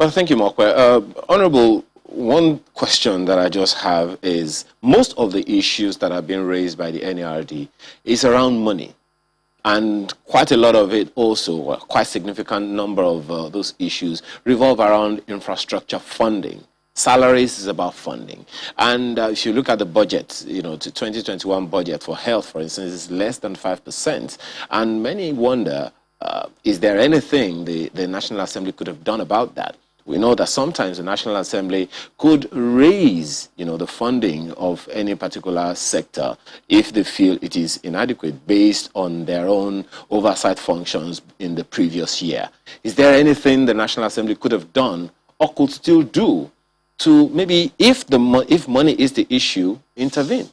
Well, thank you, Mokwe. Honorable, one question that I just have is most of the issues that have been raised by the NARD is around money. And quite a lot of it also, a quite significant number of those issues revolve around infrastructure funding. Salaries is about funding. And if you look at the budget, you know, to 2021 budget for health, for instance, is less than 5%. And many wonder, is there anything the National Assembly could have done about that? We know that sometimes the National Assembly could raise, you know, the funding of any particular sector if they feel it is inadequate based on their own oversight functions in the previous year. Is there anything the National Assembly could have done or could still do to maybe, if money is the issue, intervene?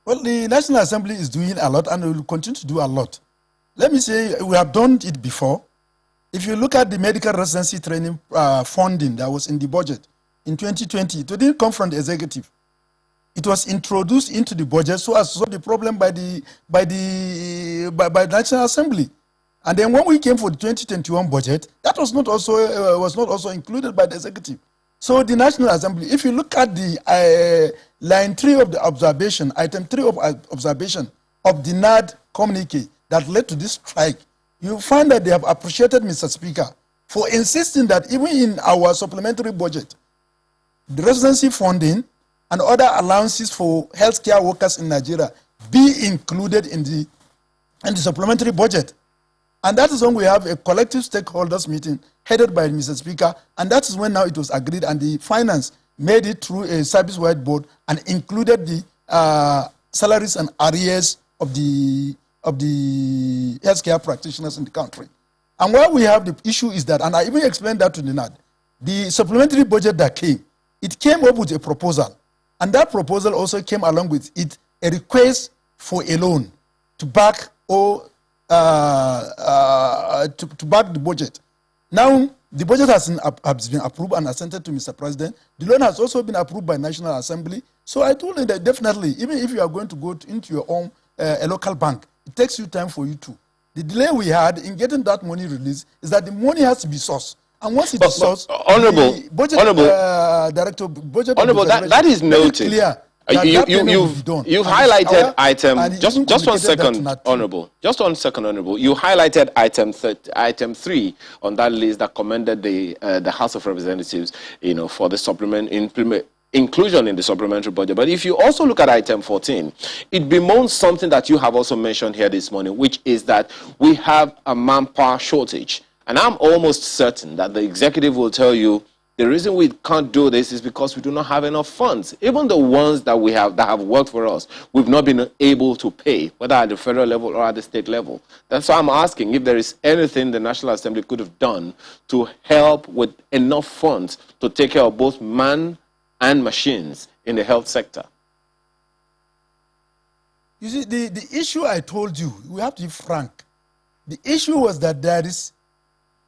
Well, the National Assembly is doing a lot and will continue to do a lot. Let me say, we have done it before. If you look at the medical residency training funding that was in the budget in 2020, it didn't come from the executive. It was introduced into the budget so as to solve the problem by the National Assembly. And then when we came for the 2021 budget, that was not also included by the executive. So the National Assembly, if you look at the line 3 of the observation, item 3 of observation of the NARD communique that led to this strike, you find that they have appreciated Mr. Speaker for insisting that even in our supplementary budget, the residency funding and other allowances for healthcare workers in Nigeria be included in the supplementary budget. And that is when we have a collective stakeholders meeting headed by Mr. Speaker, and that is when now it was agreed and the finance made it through a service-wide board and included the salaries and arrears of the healthcare practitioners in the country. And where we have the issue is that, and I even explained that to the NARD, the supplementary budget that came, it came up with a proposal. And that proposal also came along with it a request for a loan to back or to back the budget. Now, the budget has been approved and assented to Mr. President. The loan has also been approved by National Assembly. So I told him that definitely, even if you are going to go into your own a local bank, it takes you time for you to. The delay we had in getting that money released is that the money has to be sourced. And once it is sourced, the budget director, that is noted. Clear. You've highlighted item, just 1 second, Honorable. Just 1 second, Honorable. You highlighted item 3 on that list that commended the House of Representatives, you know, for the inclusion in the supplementary budget. But if you also look at item 14, it bemoans something that you have also mentioned here this morning, which is that we have a manpower shortage. And I'm almost certain that the executive will tell you the reason we can't do this is because we do not have enough funds. Even the ones that we have that have worked for us, we've not been able to pay, whether at the federal level or at the state level. That's why I'm asking if there is anything the National Assembly could have done to help with enough funds to take care of both man and machines in the health sector. You see, the issue I told you, we have to be frank. The issue was that there is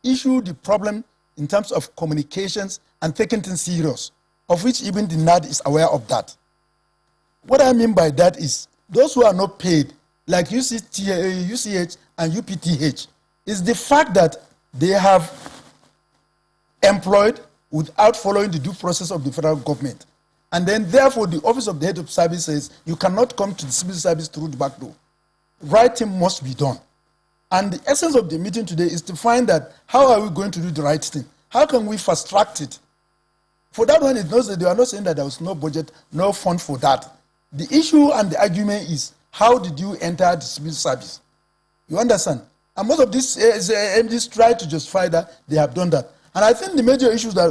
the problem in terms of communications and taking things serious, of which even the NARD is aware of that. What I mean by that is those who are not paid, like UCH and UPTH, is the fact that they have employed without following the due process of the federal government. And then therefore the Office of the Head of Service says you cannot come to the civil service through the back door. Right thing must be done. And the essence of the meeting today is to find that how are we going to do the right thing? How can we fast track it? For that one, it knows that they are not saying that there was no budget, no fund for that. The issue and the argument is, how did you enter the civil service? You understand? And most of these MDs try to justify that they have done that. And I think the major issues that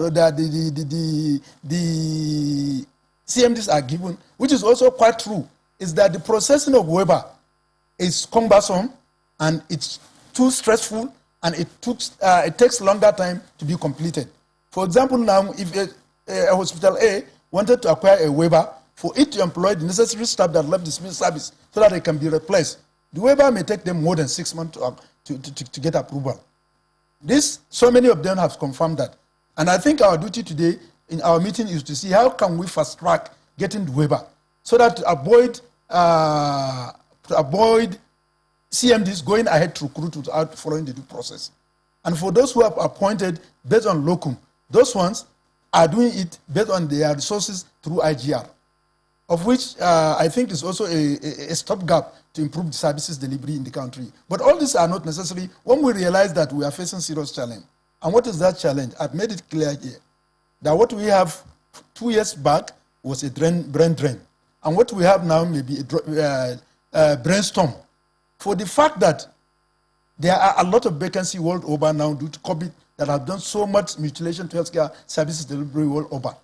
the CMDs are given, which is also quite true, is that the processing of waiver is cumbersome, and it's too stressful, and it takes longer time to be completed. For example, now, if a hospital A wanted to acquire a waiver for it to employ the necessary staff that left the civil service so that it can be replaced, the waiver may take them more than 6 months to get approval. So many of them have confirmed that. And I think our duty today in our meeting is to see how can we fast track getting the waiver so that to avoid CMDs going ahead to recruit without following the due process. And for those who are appointed based on locum, those ones are doing it based on their resources through IGR, of which I think is also a stopgap to improve the services delivery in the country. But all these are not necessary when we realize that we are facing serious challenge. And what is that challenge? I've made it clear here that what we have 2 years back was a brain drain. And what we have now may be a brainstorm. For the fact that there are a lot of vacancies world over now due to COVID that have done so much mutilation to healthcare services delivery world over.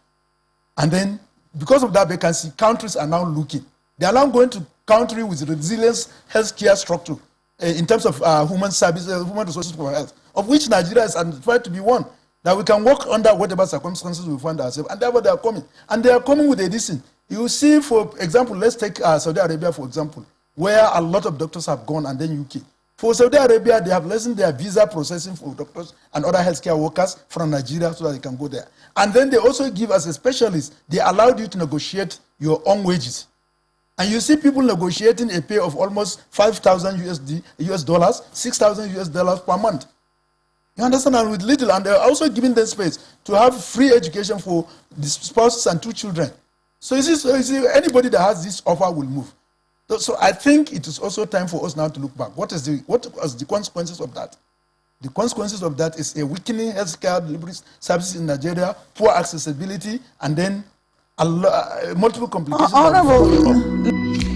And then, because of that vacancy, countries are now looking. They are now going to countries with resilience healthcare structure in terms of human resources for health, of which Nigeria is identified to be one, that we can work under whatever circumstances we find ourselves. And therefore, they are coming. And they are coming with a decent. You see, for example, let's take Saudi Arabia, for example, where a lot of doctors have gone, and then UK. For Saudi Arabia, they have lessened their visa processing for doctors and other healthcare workers from Nigeria so that they can go there. And then they also give us a specialist. They allowed you to negotiate your own wages. And you see people negotiating a pay of almost 5,000 US dollars, 6,000 US dollars per month. You understand? And with little, and they're also giving them space to have free education for the spouses and 2 children. So you see, anybody that has this offer will move. So I think it is also time for us now to look back. What was the consequences of that? The consequences of that is a weakening healthcare delivery services in Nigeria, poor accessibility, and then multiple complications. Honorable.